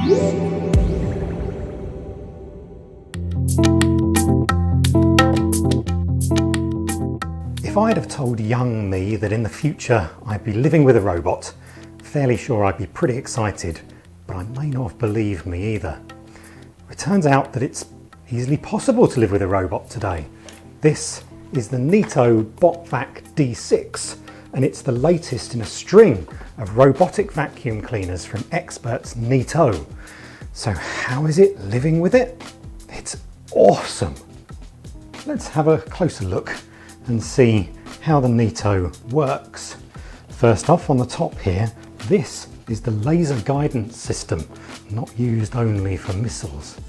If I'd have told young me that in the future I'd be living with a robot, fairly sure I'd be pretty excited, but I may not have believed me either. It turns out that it's easily possible to live with a robot today. This is the Neato Botvac D6, and it's the latest in a string of robotic vacuum cleaners from experts Neato. So how is it living with it? It's awesome. Let's have a closer look and see how the Neato works. First off, on the top here, this is the laser guidance system, not used only for missiles.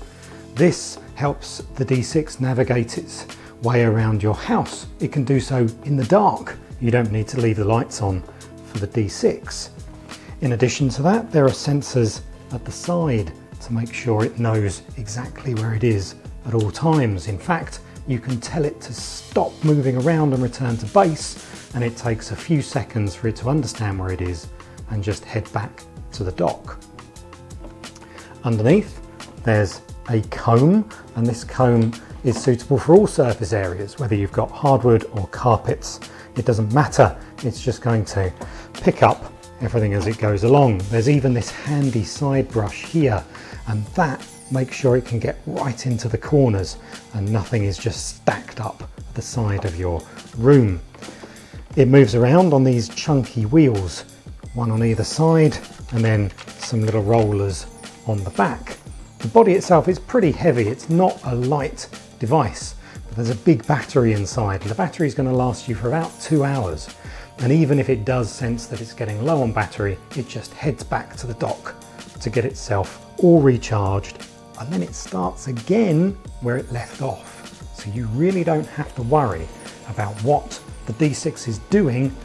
This helps the D6 navigate its way around your house. It can do so in the dark. You don't need to leave the lights on for the D6. In addition to that, there are sensors at the side to make sure it knows exactly where it is at all times. In fact, you can tell it to stop moving around and return to base, and it takes a few seconds for it to understand where it is and just head back to the dock. Underneath, there's a comb, and this comb is suitable for all surface areas, whether you've got hardwood or carpets. It doesn't matter, it's just going to pick up everything as it goes along. There's even this handy side brush here, and that makes sure it can get right into the corners and nothing is just stacked up at the side of your room. It moves around on these chunky wheels, one on either side, and then some little rollers on the back. The body itself is pretty heavy, it's not a light device, but there's a big battery inside, and the battery is going to last you for about 2 hours. And even if it does sense that it's getting low on battery, it just heads back to the dock to get itself all recharged, and then it starts again where it left off. So you really don't have to worry about what the D6 is doing,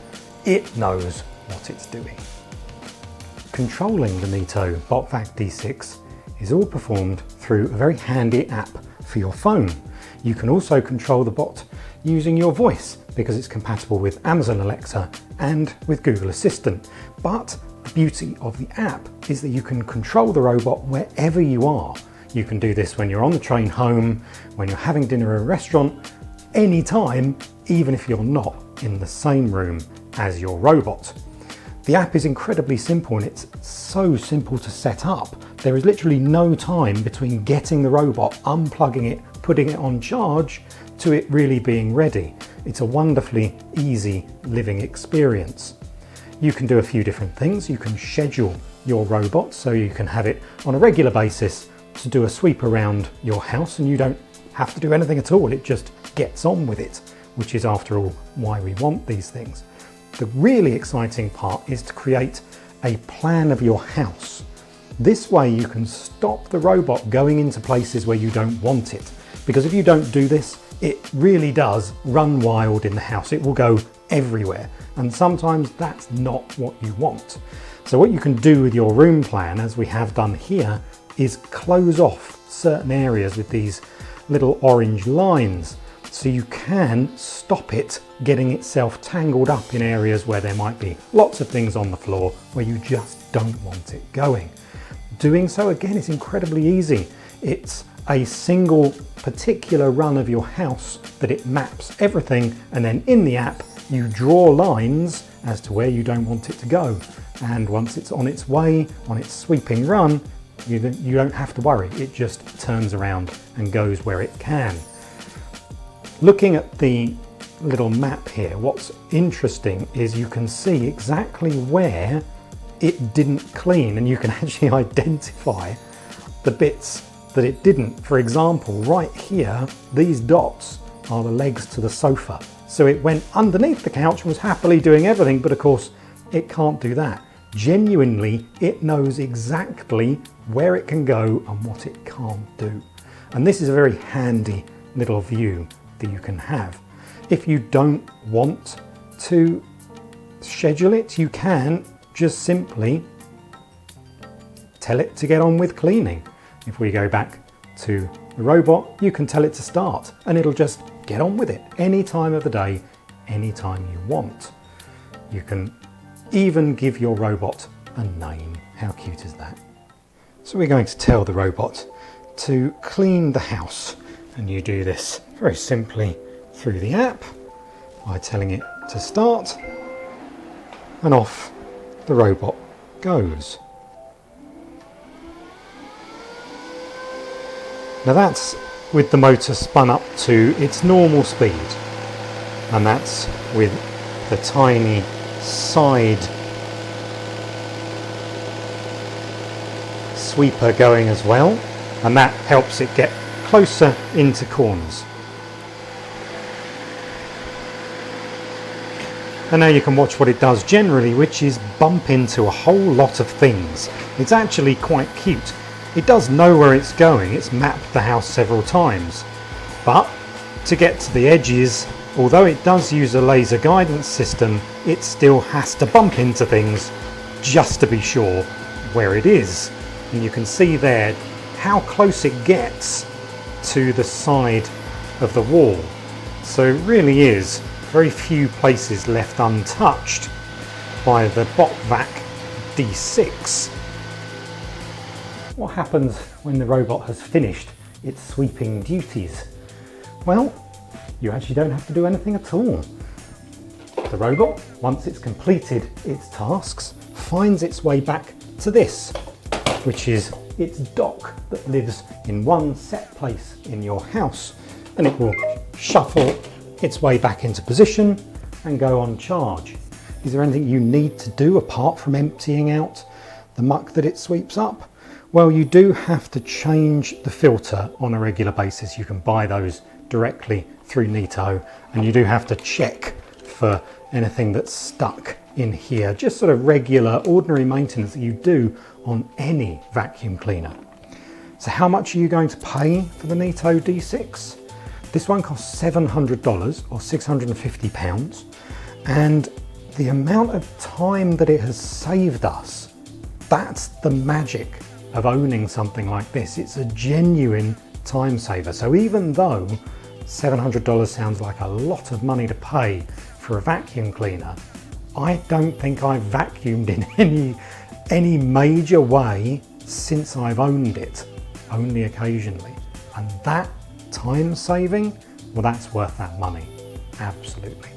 it knows what it's doing. Controlling the Neato Botvac D6 is all performed through a very handy app for your phone. You can also control the bot using your voice because it's compatible with Amazon Alexa and with Google Assistant. But the beauty of the app is that you can control the robot wherever you are. You can do this when you're on the train home, when you're having dinner at a restaurant, anytime, even if you're not in the same room as your robot. The app is incredibly simple, and it's so simple to set up. There is literally no time between getting the robot, unplugging it, putting it on charge, to it really being ready. It's a wonderfully easy living experience. You can do a few different things. You can schedule your robot so you can have it on a regular basis to do a sweep around your house, and you don't have to do anything at all. It just gets on with it, which is after all why we want these things. The really exciting part is to create a plan of your house. This way you can stop the robot going into places where you don't want it, because if you don't do this, it really does run wild in the house. It will go everywhere, and sometimes that's not what you want. So what you can do with your room plan, as we have done here, is close off certain areas with these little orange lines, so you can stop it getting itself tangled up in areas where there might be lots of things on the floor where you just don't want it going. Doing so, again, is incredibly easy. It's a single particular run of your house that it maps everything, and then in the app you draw lines as to where you don't want it to go, and once it's on its way, on its sweeping run, you don't have to worry. It just turns around and goes where it can. Looking at the little map here, what's interesting is you can see exactly where it didn't clean, and you can actually identify the bits that it didn't. For example, right here, these dots are the legs to the sofa. So it went underneath the couch and was happily doing everything, but of course it can't do that. Genuinely, it knows exactly where it can go and what it can't do. And this is a very handy little view that you can have. If you don't want to schedule it, you can just simply tell it to get on with cleaning. If we go back to the robot, you can tell it to start and it'll just get on with it any time of the day, anytime you want. You can even give your robot a name. How cute is that? So we're going to tell the robot to clean the house, and you do this very simply through the app by telling it to start, and off the robot goes. Now that's with the motor spun up to its normal speed, and that's with the tiny side sweeper going as well, and that helps it get closer into corners. And now you can watch what it does generally, which is bump into a whole lot of things. It's actually quite cute. It does know where it's going, it's mapped the house several times, but to get to the edges, although it does use a laser guidance system, it still has to bump into things just to be sure where it is. And you can see there how close it gets to the side of the wall. So it really is very few places left untouched by the Botvac D6. What happens when the robot has finished its sweeping duties? Well, you actually don't have to do anything at all. The robot, once it's completed its tasks, finds its way back to this, which is its dock that lives in one set place in your house, and it will shuffle its way back into position and go on charge. Is there anything you need to do apart from emptying out the muck that it sweeps up? Well, you do have to change the filter on a regular basis. You can buy those directly through Neato, and you do have to check for anything that's stuck in here. Just sort of regular, ordinary maintenance that you do on any vacuum cleaner. So how much are you going to pay for the Neato D6? This one costs $700 or £650, and the amount of time that it has saved us, that's the magic of owning something like this. It's a genuine time saver. So even though $700 sounds like a lot of money to pay for a vacuum cleaner, I don't think I've vacuumed in any major way since I've owned it, only occasionally. And that time saving, well, that's worth that money, absolutely.